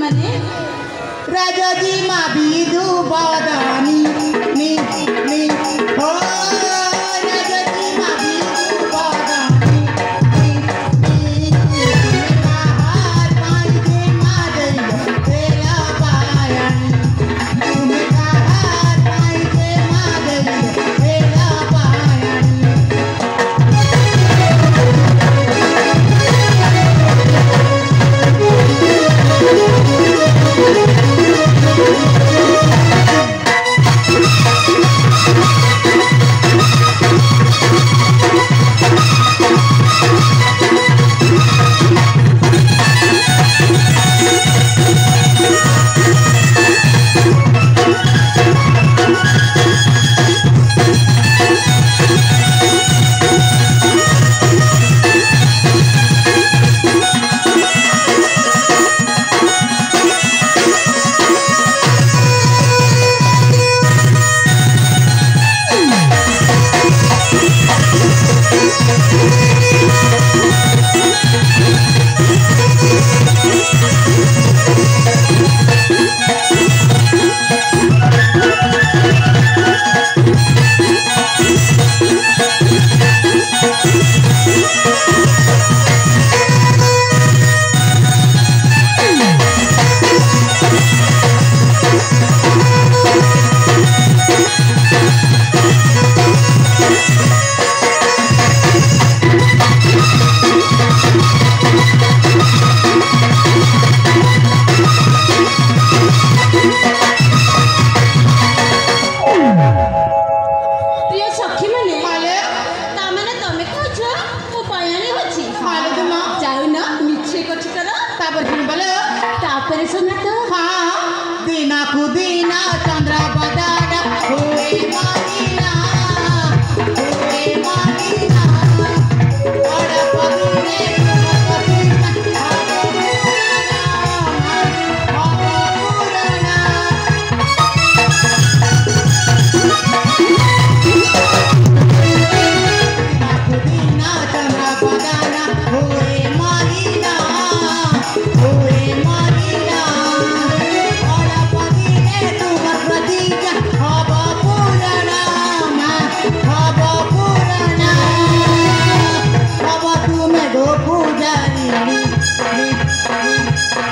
माने राजा जी मा बिदु बदनी नी नी हो राजा जी मा बिदु बदनी नी नी हार पाई जे मा दई तेरा पायन तुम्हें हार पाई जे मा दई तेरा पायन दीना कुदीना चंद्र बदाना हुए मानीना बड़ा पदुने पदुना कुदीना चंद्र बदाना हुए मानीना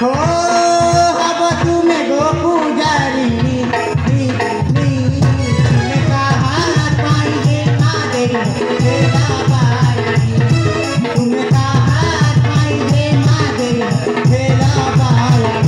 हो अब तुम्हें गो पुजारी हाथ पाई जे मा दई तेरा पायन तुम्हें हाथ पाई जे मा दई तेरा पायन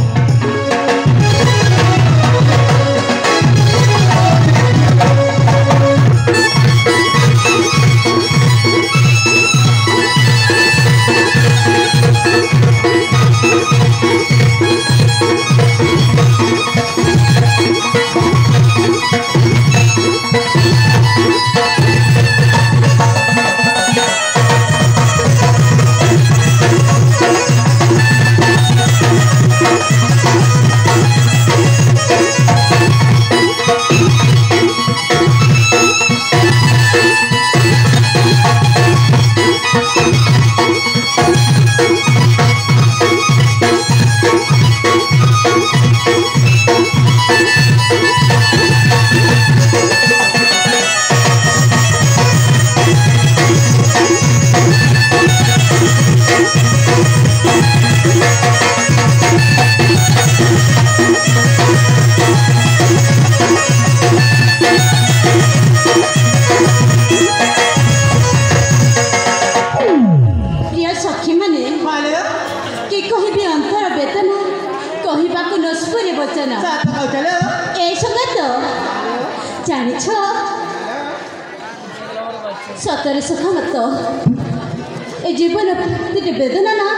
वचन ए संगत जानी सतरे सुख मत ए जीवन वेदना ना